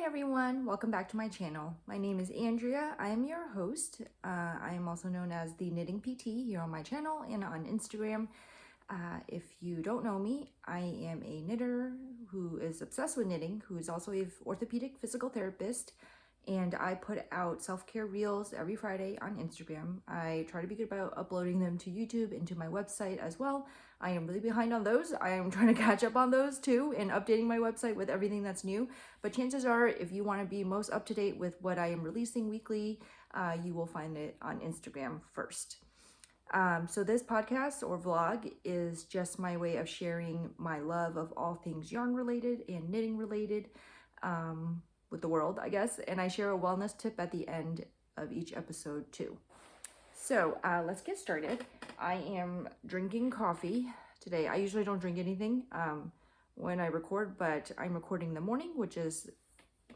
Hi everyone, welcome back to my channel. My name is Andrea. I am your host. I am also known as the Knitting PT here on my channel and on Instagram. If you don't know me, I am a knitter who is obsessed with knitting, who is also a orthopedic physical therapist, and I put out self-care reels every Friday on Instagram. I try to be good about uploading them to YouTube and to my website as well. I am really behind on those. I am trying to catch up on those too and updating my website with everything that's new. But chances are, if you want to be most up to date with what I am releasing weekly, you will find it on Instagram first. So this podcast or vlog is just my way of sharing my love of all things yarn related and knitting related with the world, I guess. And I share a wellness tip at the end of each episode too. So let's get started. I am drinking coffee today. I usually don't drink anything when I record, but I'm recording in the morning, which is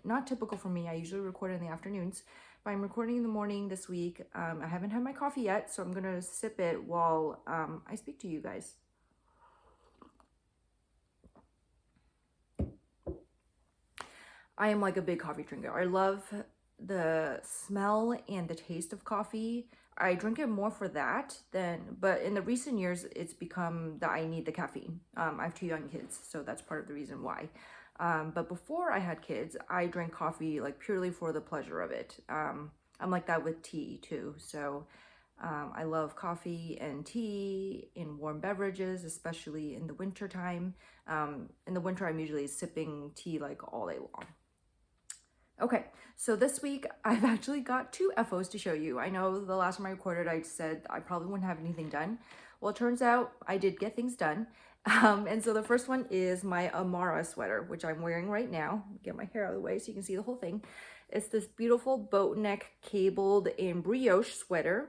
not typical for me. I usually record in the afternoons, but I'm recording in the morning this week. I haven't had my coffee yet, so I'm gonna sip it while I speak to you guys. I am like a big coffee drinker. I love the smell and the taste of coffee. I drink it more for that but in the recent years, it's become that I need the caffeine. I have 2 young kids, so that's part of the reason why. But before I had kids, I drank coffee like purely for the pleasure of it. I'm like that with tea too. So I love coffee and tea in warm beverages, especially in the winter time. In the winter, I'm usually sipping tea like all day long. Okay, so this week I've actually got 2 FOs to show you. I know the last time I recorded, I said I probably wouldn't have anything done. Well, it turns out I did get things done. And so the first one is my Amara sweater, which I'm wearing right now. Get my hair out of the way so you can see the whole thing. It's this beautiful boat neck cabled and brioche sweater.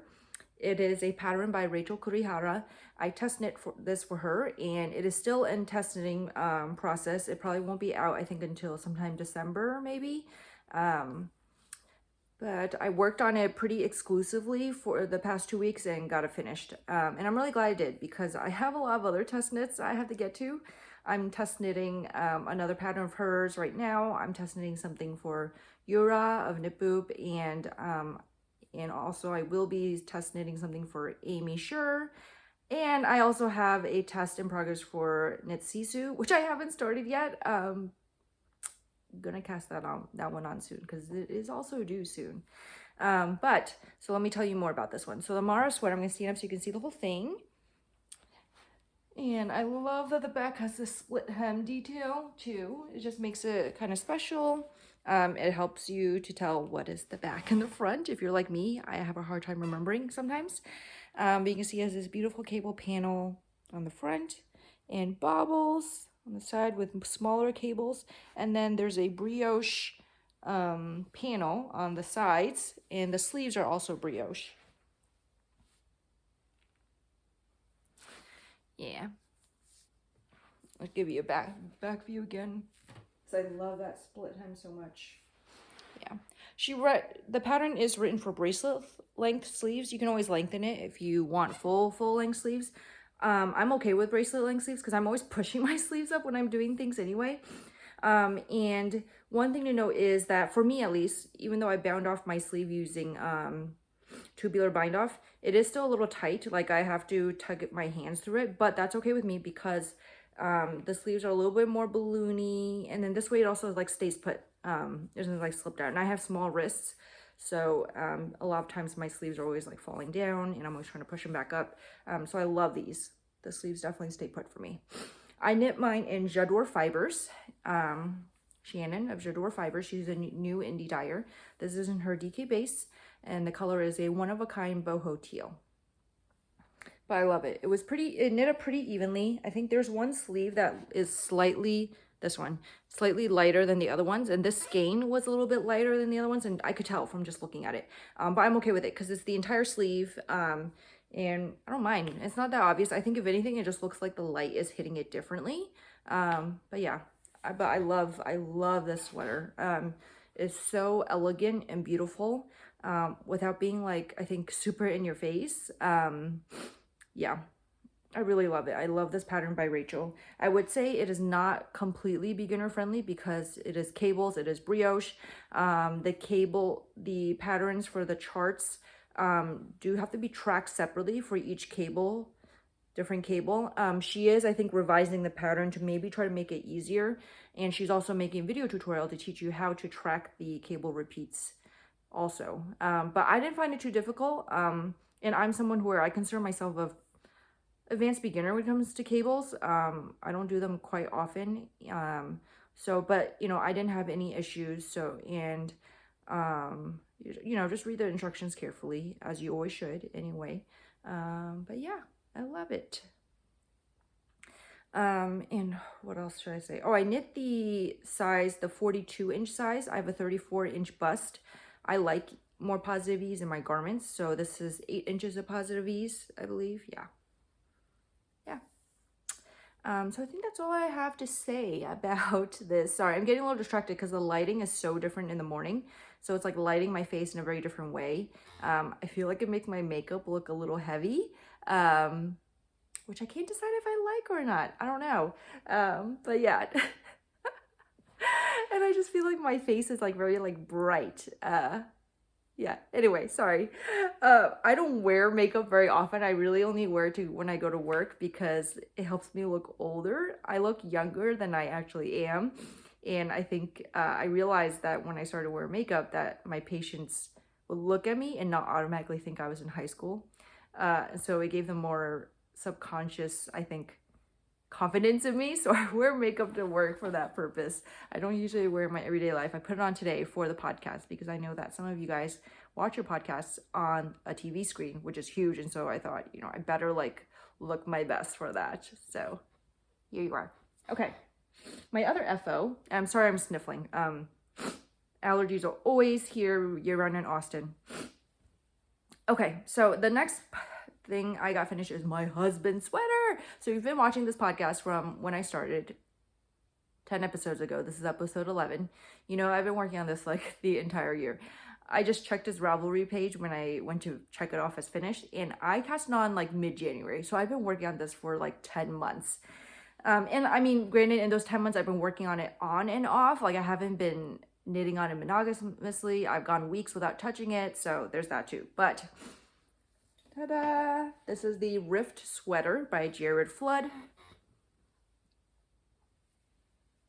It is a pattern by Rachel Kurihara. I test knit this for her, and it is still in test knitting process. It probably won't be out, I think, until sometime December, maybe. But I worked on it pretty exclusively for the past 2 weeks and got it finished. And I'm really glad I did, because I have a lot of other test knits I have to get to. I'm test knitting another pattern of hers right now. I'm test knitting something for Yura of Knit Boop, and also I will be test knitting something for Amy Sure. And I also have a test in progress for Knit Sisu, which I haven't started yet. Gonna cast that one on soon, because it is also due soon. But so let me tell you more about this one. So the Amara sweater, I'm gonna stand up so you can see the whole thing. And I love that the back has this split hem detail too. It just makes it kind of special. It helps you to tell what is the back and the front. If you're like me, I have a hard time remembering sometimes. But you can see it has this beautiful cable panel on the front and bobbles on the side with smaller cables. And then there's a brioche panel on the sides, and the sleeves are also brioche. Yeah. I'll give you a back view again, because I love that split hem so much. Yeah. The pattern is written for bracelet length sleeves. You can always lengthen it if you want full length sleeves. I'm okay with bracelet length sleeves because I'm always pushing my sleeves up when I'm doing things anyway. And one thing to note is that for me, at least, even though I bound off my sleeve using tubular bind off, it is still a little tight. Like I have to tug my hands through it, but that's okay with me because the sleeves are a little bit more balloony, and then this way it also like stays put. It doesn't like slip down. And I have small wrists, so a lot of times my sleeves are always like falling down, and I'm always trying to push them back up. So I love these. The sleeves definitely stay put for me. I knit mine in J'adore Fibers. Shannon of J'adore Fibers. She's a new indie dyer. This is in her DK base, and the color is a one-of-a-kind boho teal. But I love it. It knit up pretty evenly. I think there's one sleeve that is slightly lighter than the other ones, and this skein was a little bit lighter than the other ones, and I could tell from just looking at it. But I'm okay with it because it's the entire sleeve, and I don't mind. It's not that obvious. I think if anything, it just looks like the light is hitting it differently. But yeah, I love this sweater. It's so elegant and beautiful, without being like, I think, super in your face. Yeah, I really love it. I love this pattern by Rachel. I would say it is not completely beginner friendly because it is cables, it is brioche. The patterns for the charts do have to be tracked separately for each cable, different cable. She is, I think, revising the pattern to maybe try to make it easier. And she's also making a video tutorial to teach you how to track the cable repeats also. But I didn't find it too difficult. And I'm someone where I consider myself a advanced beginner when it comes to cables. I don't do them quite often. But you know, I didn't have any issues. So, and you know, just read the instructions carefully, as you always should anyway. But yeah, I love it. And what else should I say? Oh, I knit the 42-inch size. I have a 34-inch bust. I like more positive ease in my garments. So this is 8 inches of positive ease, I believe. Yeah. So I think that's all I have to say about this. Sorry, I'm getting a little distracted because the lighting is so different in the morning. So it's like lighting my face in a very different way. I feel like it makes my makeup look a little heavy, which I can't decide if I like or not. I don't know. But yeah. And I just feel like my face is like very like bright. Yeah, anyway, sorry. I don't wear makeup very often. I really only wear it when I go to work because it helps me look older. I look younger than I actually am. And I think I realized that when I started wearing makeup that my patients would look at me and not automatically think I was in high school. So it gave them more subconscious, I think, confidence in me. So I wear makeup to work for that purpose. I don't usually wear my everyday life. I put it on today for the podcast because I know that some of you guys watch your podcasts on a TV screen, which is huge. And so I thought, you know, I better like look my best for that. So here you are. Okay. My other FO, I'm sorry, I'm sniffling. Allergies are always here year-round in Austin. Okay, so the next thing I got finished is my husband's sweater. So you've been watching this podcast from when I started 10 episodes ago. This is episode 11. You know, I've been working on this like the entire year. I just checked his Ravelry page when I went to check it off as finished, and I cast it on like mid-January. So I've been working on this for like 10 months. And I mean, granted, in those 10 months, I've been working on it on and off. Like I haven't been knitting on it monogamously. I've gone weeks without touching it. So there's that too. But ta-da! This is the Rift Sweater by Jared Flood.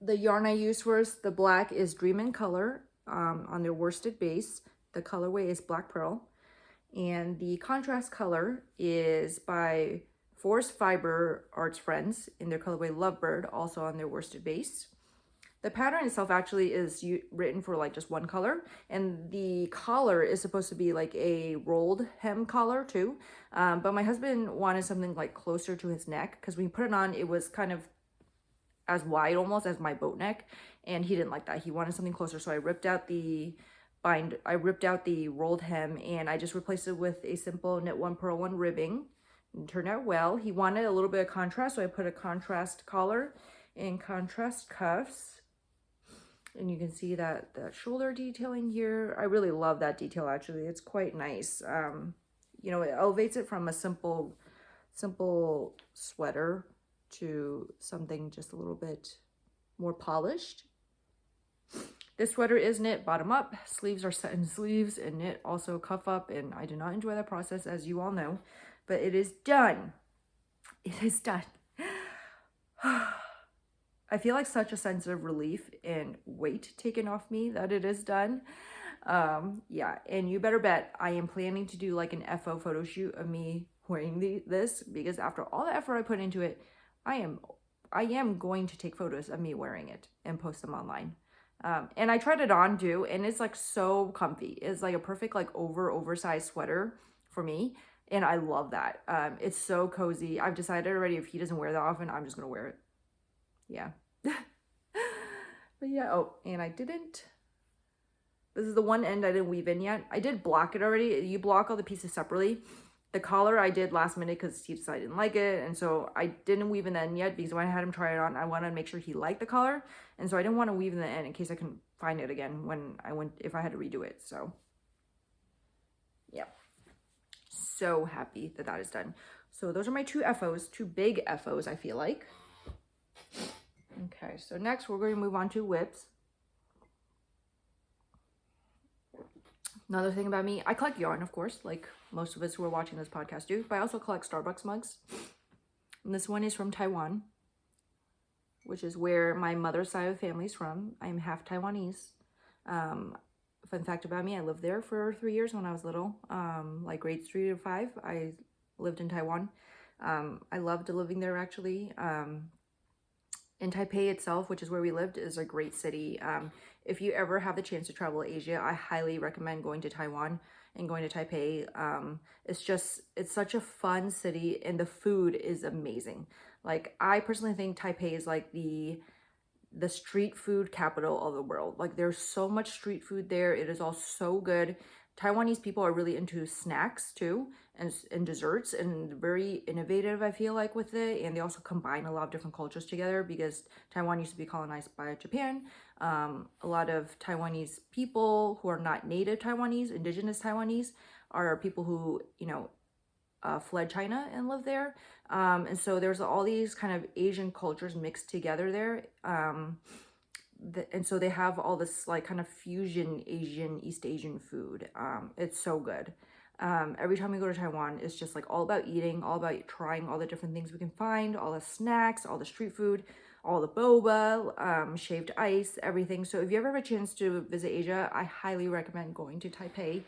The yarn I used for the black is Dream in Color on their worsted base. The colorway is Black Pearl. And the contrast color is by Forest Fiber Arts Friends in their colorway Lovebird, also on their worsted base. The pattern itself actually is written for like just one color, and the collar is supposed to be like a rolled hem collar too. But my husband wanted something like closer to his neck because when he put it on, it was kind of as wide almost as my boat neck, and he didn't like that. He wanted something closer, so I ripped out the rolled hem and I just replaced it with a simple knit one purl one ribbing. It turned out well. He wanted a little bit of contrast, so I put a contrast collar and contrast cuffs. And you can see that shoulder detailing here. I really love that detail, actually. It's quite nice. You know, it elevates it from a simple sweater to something just a little bit more polished. This sweater is knit bottom up. Sleeves are set in sleeves and knit also cuff up. And I did not enjoy that process, as you all know. But it is done. It is done. I feel like such a sense of relief and weight taken off me that it is done. Yeah, and you better bet I am planning to do like an FO photo shoot of me wearing this, because after all the effort I put into it, I am going to take photos of me wearing it and post them online. And I tried it on too, and it's like so comfy. It's like a perfect like oversized sweater for me, and I love that. It's so cozy. I've decided already if he doesn't wear that often, I'm just gonna wear it. Yeah. But yeah, oh, and this is the one end I didn't weave in yet. I did block it already. You block all the pieces separately. The collar I did last minute because he decided I didn't like it, and so I didn't weave in the end yet because when I had him try it on, I wanted to make sure he liked the collar, and so I didn't want to weave in the end in case I couldn't find it again if I had to redo it. So yeah, so happy that is done. So those are my two FOs, two big FOs, I feel like. Okay, so next we're going to move on to whips. Another thing about me, I collect yarn, of course, like most of us who are watching this podcast do, but I also collect Starbucks mugs. And this one is from Taiwan, which is where my mother's side of the family is from. I'm half Taiwanese. Fun fact about me, I lived there for 3 years when I was little, like grades 3 to 5. I lived in Taiwan. I loved living there, actually. In Taipei itself, which is where we lived, is a great city. If you ever have the chance to travel to Asia, I highly recommend going to Taiwan and going to Taipei. It's such a fun city, and the food is amazing. Like, I personally think Taipei is like the street food capital of the world. Like, there's so much street food there. It is all so good. Taiwanese people are really into snacks too, and desserts, and very innovative, I feel like, with it. And they also combine a lot of different cultures together because Taiwan used to be colonized by Japan. A lot of Taiwanese people who are not native Taiwanese, indigenous Taiwanese, are people who, fled China and live there. And so there's all these kind of Asian cultures mixed together there. And so they have all this like kind of fusion East Asian food. It's so good. Every time we go to Taiwan, it's just like all about eating, all about trying all the different things we can find, all the snacks, all the street food, all the boba, shaved ice, everything. So if you ever have a chance to visit Asia, I highly recommend going to Taipei.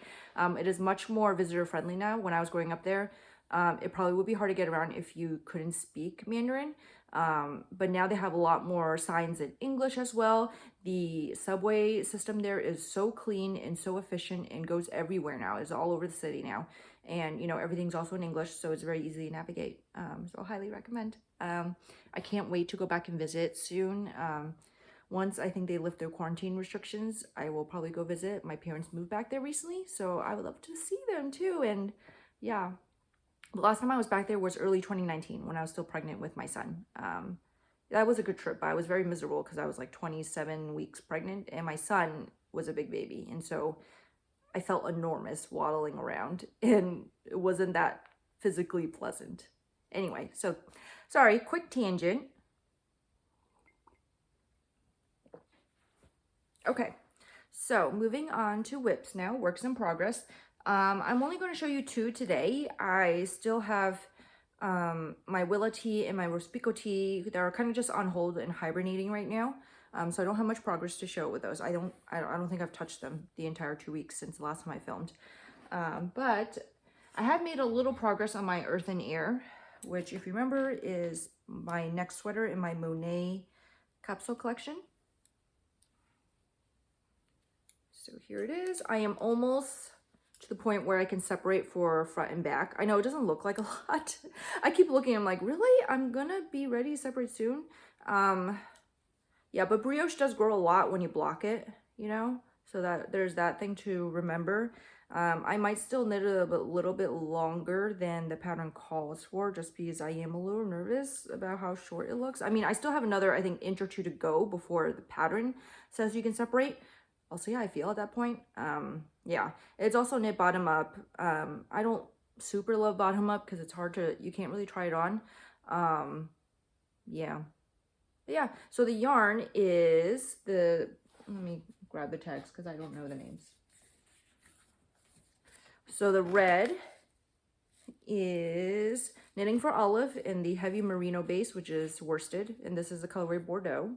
It is much more visitor friendly now. When I was growing up there, it probably would be hard to get around if you couldn't speak Mandarin. But now they have a lot more signs in English as well. The subway system there is so clean and so efficient and goes everywhere now. It's all over the city now. And, everything's also in English, so it's very easy to navigate. So I highly recommend. I can't wait to go back and visit soon. Once I think they lift their quarantine restrictions, I will probably go visit. My parents moved back there recently, so I would love to see them too. And yeah. The last time I was back there was early 2019 when I was still pregnant with my son. That was a good trip, but I was very miserable because I was like 27 weeks pregnant and my son was a big baby. And so I felt enormous waddling around and it wasn't that physically pleasant. Anyway, so sorry, quick tangent. Okay, so moving on to whips now, works in progress. I'm only going to show you two today. I still have my Willa tea and my Rospico tea that are kind of just on hold and hibernating right now. So I don't have much progress to show with those. I don't think I've touched them the entire 2 weeks since the last time I filmed. But I have made a little progress on my Earthen Air, which, if you remember, is my neck sweater in my Monet capsule collection. So here it is. I am almost to the point where I can separate for front and back. I know it doesn't look like a lot. I keep looking, I'm like, really? I'm gonna be ready to separate soon? Yeah, but brioche does grow a lot when you block it, so that there's that thing to remember. I might still knit it a little bit longer than the pattern calls for, just because I am a little nervous about how short it looks. I mean, I still have another, I think, inch or two to go before the pattern says you can separate. I'll see how I feel at that point. Yeah, it's also knit bottom up. I don't super love bottom up because it's hard to, you can't really try it on. Yeah. But yeah, so the yarn is let me grab the tags because I don't know the names. So the red is Knitting for Olive in the heavy merino base, which is worsted, and this is the colorway Bordeaux.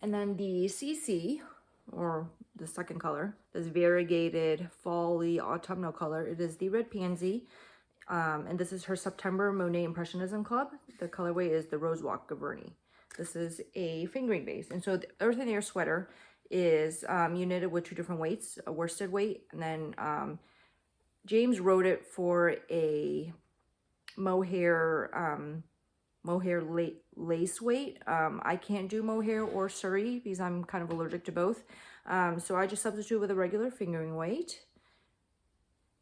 And then the CC, or the second color, this variegated fall-y autumnal color, it is the Red Pansy. And this is her September Monet Impressionism Club. The colorway is the Rose Walk Gaverny. This is a fingering base. And so the Earthen Air sweater is you knit it with two different weights, a worsted weight, and then James wrote it for a mohair lace weight. I can't do mohair or Surrey because I'm kind of allergic to both. So I just substitute with a regular fingering weight.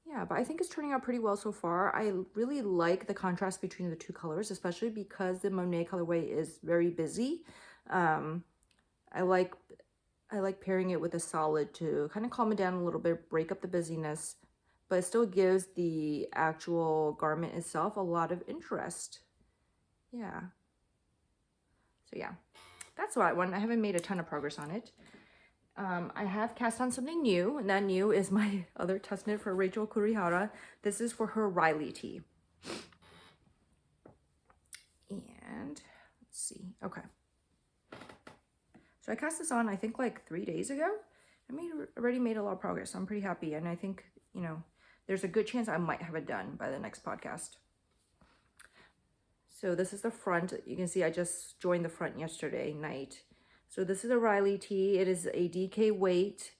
Yeah, but I think it's turning out pretty well so far. I really like the contrast between the two colors, especially because the Monet colorway is very busy. I like pairing it with a solid to kind of calm it down a little bit, break up the busyness, but it still gives the actual garment itself a lot of interest. Yeah. So yeah, that's what one. I haven't made a ton of progress on it. I have cast on something new, and that new is my other test knit for Rachel Kurihara. This is for her Riley tee. And let's see. Okay. So I cast this on, I think like 3 days ago. I already made a lot of progress. I'm pretty happy. And I think, you know, there's a good chance I might have it done by the next podcast. So this is the front. You can see I just joined the front yesterday night. So this is a Riley tee. It is a DK weight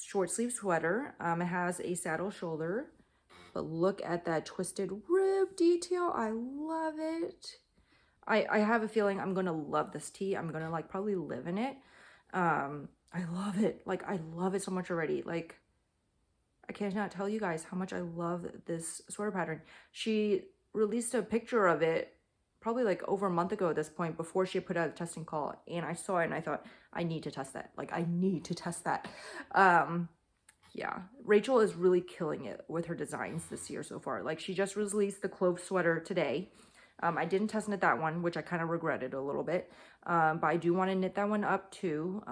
short sleeve sweater. It has a saddle shoulder. But look at that twisted rib detail. I love it. I have a feeling I'm going to love this tee. I'm going to like probably live in it. I love it. Like I love it so much already. Like I cannot tell you guys how much I love this sweater pattern. She released a picture of it probably like over a month ago at this point before she put out a testing call. And I saw it and I thought, I need to test that. Like I need to test that. Yeah, Rachel is really killing it with her designs this year so far. Like she just released the clove sweater today. I didn't test knit that one, which I kind of regretted a little bit. But I do want to knit that one up too.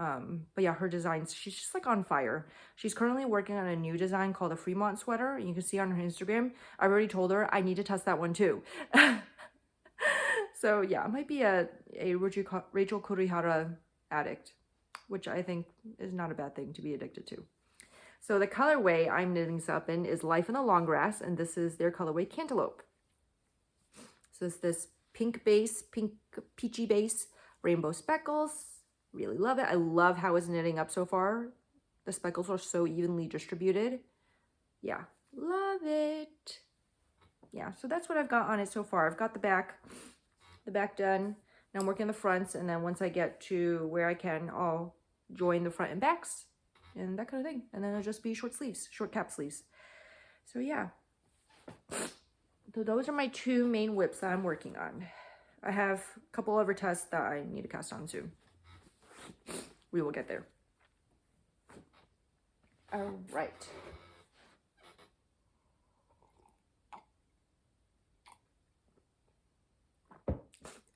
But yeah, her designs, she's just like on fire. She's currently working on a new design called a Fremont sweater. You can see on her Instagram. I already told her I need to test that one too. So yeah, I might be a Rachel Kurihara addict, which I think is not a bad thing to be addicted to. So the colorway I'm knitting this up in is Life in the Long Grass, and this is their colorway Cantaloupe. So it's this pink base, pink peachy base, rainbow speckles. Really love it. I love how it's knitting up so far. The speckles are so evenly distributed. Yeah, love it. Yeah, so that's what I've got on it so far. I've got the back done. Now I'm working the fronts, and then once I get to where I can, I'll join the front and backs and that kind of thing. And then it'll just be short sleeves, short cap sleeves. So yeah. So those are my two main whips that I'm working on. I have a couple other tests that I need to cast on soon. We will get there. All right.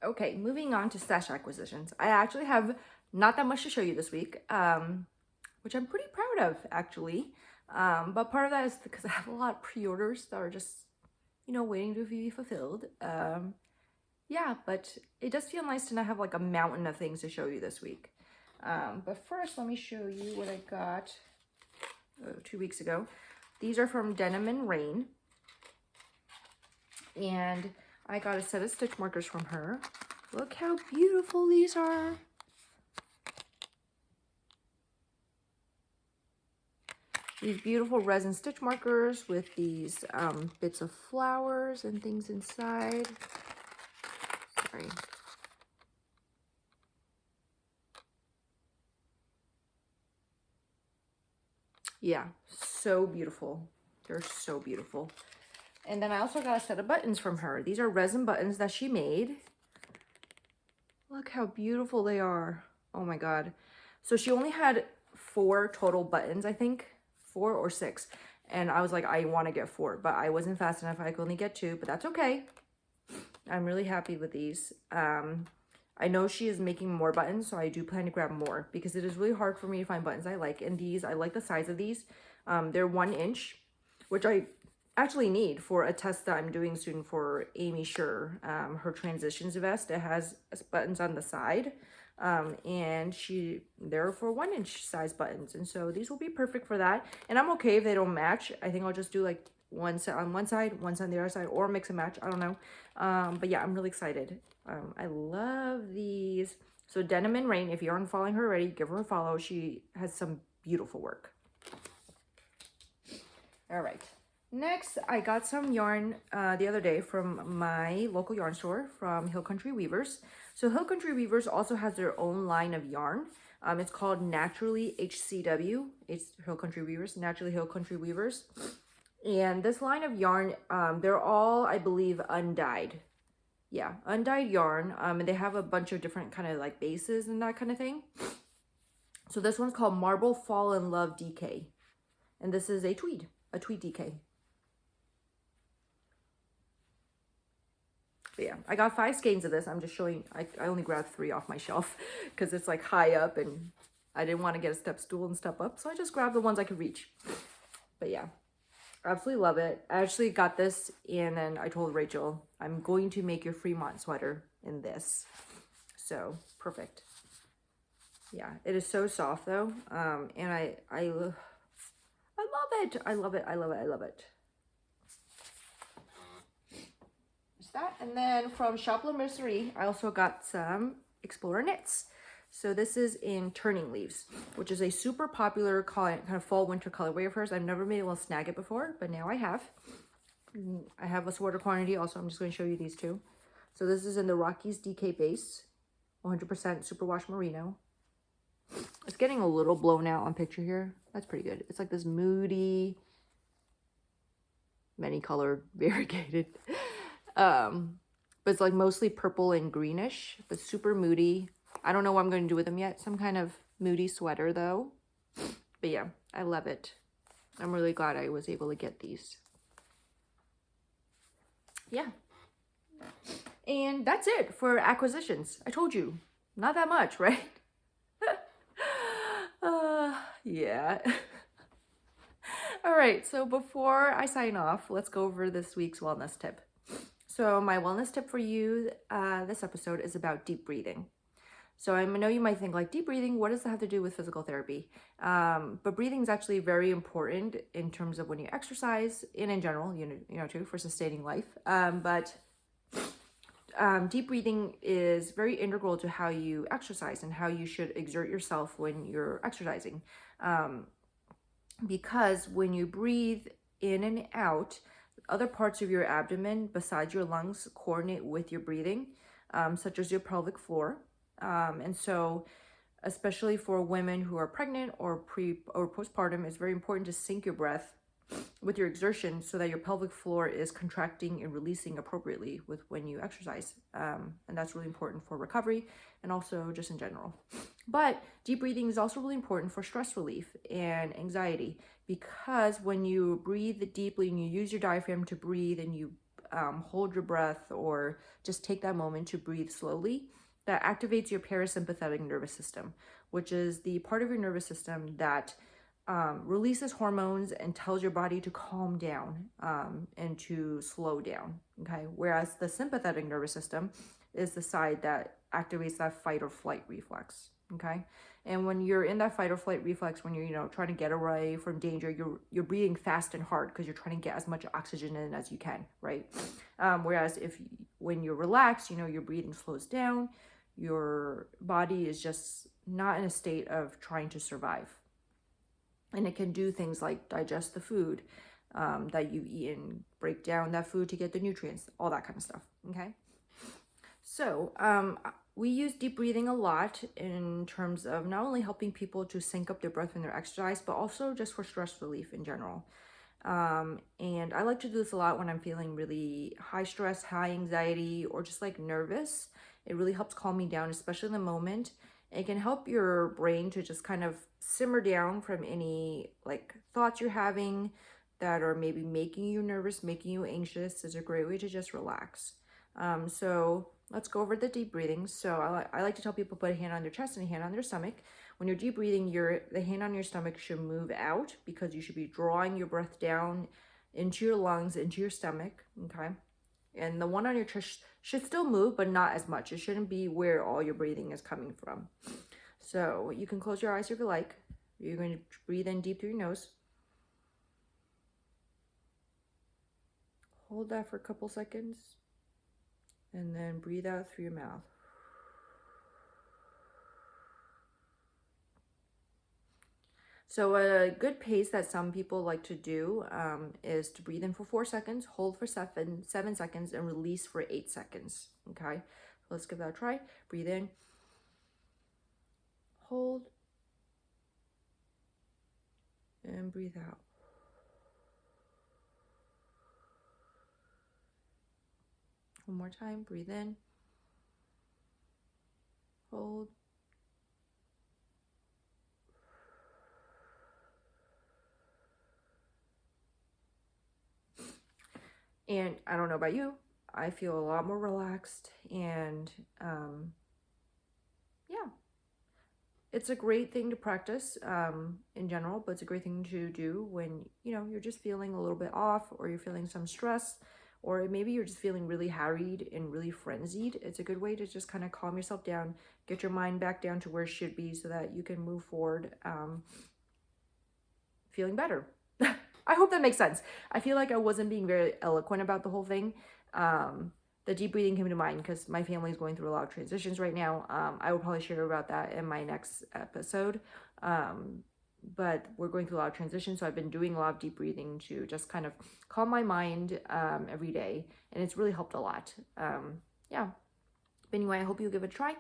Okay, moving on to stash acquisitions. I actually have not that much to show you this week, which I'm pretty proud of, actually. But part of that is because I have a lot of pre-orders that are just, you know, waiting to be fulfilled. Yeah, but it does feel nice to not have like a mountain of things to show you this week. But first, let me show you what I got 2 weeks ago. These are from Denim and Rain. And I got a set of stitch markers from her. Look how beautiful these are. These beautiful resin stitch markers with these bits of flowers and things inside. Sorry. Yeah, so beautiful. They're so beautiful. And then I also got a set of buttons from her. These are resin buttons that she made. Look how beautiful they are. Oh my God. So she only had 4 total buttons, I think. 4 or 6. And I was like, I want to get 4, but I wasn't fast enough. I could only get 2, but that's okay. I'm really happy with these. I know she is making more buttons, so I do plan to grab more because it is really hard for me to find buttons I like. And these, I like the size of these. They're 1 inch, which I actually need for a test that I'm doing soon for Amy Scher, her transitions vest. It has buttons on the side, and they're for 1 inch size buttons, and so these will be perfect for that. And I'm okay if they don't match. I think I'll just do like one set on one side, one set on the other side, or mix and match. I don't know. But yeah, I'm really excited. I love these. So Denim and Rain, if you aren't following her already, give her a follow. She has some beautiful work. All right. Next, I got some yarn the other day from my local yarn store from Hill Country Weavers. So Hill Country Weavers also has their own line of yarn. It's called Naturally HCW. It's Hill Country Weavers, Naturally Hill Country Weavers. And this line of yarn, they're all, I believe, undyed. Yeah, undyed yarn. And they have a bunch of different kind of like bases and that kind of thing. So this one's called Marble Fall in Love DK. And this is a tweed. a tweed DK. But yeah, I got 5 skeins of this. I'm just showing, I only grabbed 3 off my shelf because it's like high up and I didn't want to get a step stool and step up. So I just grabbed the ones I could reach. But yeah, absolutely love it. I actually got this and then I told Rachel, I'm going to make your Fremont sweater in this. So perfect. Yeah, it is so soft though. And I love it. I love it. I love it. I love it. That. And then from Shop La Mercerie, I also got some Explorer knits. So this is in Turning Leaves, which is a super popular kind of fall winter colorway of hers. I've never been able to snag it before, but now I have. I have a sweater quantity also. I'm just going to show you these two. So this is in the Rockies DK base, 100% superwash merino. It's getting a little blown out on picture here. That's pretty good. It's like this moody, many colored, variegated. But it's like mostly purple and greenish, but super moody. I don't know what I'm going to do with them yet. Some kind of moody sweater though. But yeah, I love it. I'm really glad I was able to get these. Yeah. And that's it for acquisitions. I told you, not that much, right? Yeah. All right, so before I sign off, let's go over this week's wellness tip. So my wellness tip for you this episode is about deep breathing. So I know you might think like deep breathing, what does that have to do with physical therapy? But breathing is actually very important in terms of when you exercise and in general, you know too, for sustaining life. Deep breathing is very integral to how you exercise and how you should exert yourself when you're exercising. Because when you breathe in and out, other parts of your abdomen besides your lungs coordinate with your breathing, such as your pelvic floor. And so especially for women who are pregnant or postpartum, it's very important to sync your breath with your exertion so that your pelvic floor is contracting and releasing appropriately with when you exercise. And that's really important for recovery and also just in general. But deep breathing is also really important for stress relief and anxiety, because when you breathe deeply and you use your diaphragm to breathe and you hold your breath or just take that moment to breathe slowly, that activates your parasympathetic nervous system, which is the part of your nervous system that releases hormones and tells your body to calm down and to slow down, okay? Whereas the sympathetic nervous system is the side that activates that fight or flight reflex, okay? And when you're in that fight or flight reflex, when you're, trying to get away from danger, you're breathing fast and hard because you're trying to get as much oxygen in as you can, right? Whereas when you're relaxed, your breathing slows down, your body is just not in a state of trying to survive. And it can do things like digest the food that you've eaten, break down that food to get the nutrients, all that kind of stuff, okay? So we use deep breathing a lot in terms of not only helping people to sync up their breath when they're exercise, but also just for stress relief in general. And I like to do this a lot when I'm feeling really high stress, high anxiety, or just like nervous. It really helps calm me down, especially in the moment. It can help your brain to just kind of simmer down from any like thoughts you're having that are maybe making you nervous, making you anxious. Is a great way to just relax. So let's go over the deep breathing. So I like to tell people put a hand on their chest and a hand on their stomach. When you're deep breathing, the hand on your stomach should move out because you should be drawing your breath down into your lungs, into your stomach, okay? And the one on your chest should still move, but not as much. It shouldn't be where all your breathing is coming from. So you can close your eyes if you like. You're going to breathe in deep through your nose. Hold that for a couple seconds. And then breathe out through your mouth. So a good pace that some people like to do is to breathe in for 4 seconds, hold for 7 seconds, and release for 8 seconds, okay? So let's give that a try. Breathe in, hold, and breathe out. One more time, breathe in, hold, And I don't know about you, I feel a lot more relaxed, and yeah, it's a great thing to practice in general, but it's a great thing to do when, you know, you're just feeling a little bit off, or you're feeling some stress, or maybe you're just feeling really harried and really frenzied. It's a good way to just kind of calm yourself down, get your mind back down to where it should be so that you can move forward feeling better. I hope that makes sense. I feel like I wasn't being very eloquent about the whole thing. The deep breathing came to mind because my family is going through a lot of transitions right now. I will probably share about that in my next episode. But we're going through a lot of transitions, so I've been doing a lot of deep breathing to just kind of calm my mind every day, and it's really helped a lot. Yeah. But anyway, I hope you give it a try,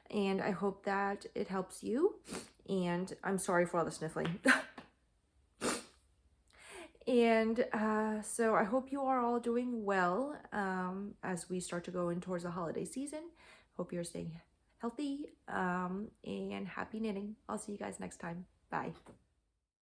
and I hope that it helps you. And I'm sorry for all the sniffling. And so I hope you are all doing well as we start to go in towards the holiday season. Hope you're staying healthy and happy knitting. I'll see you guys next time. Bye.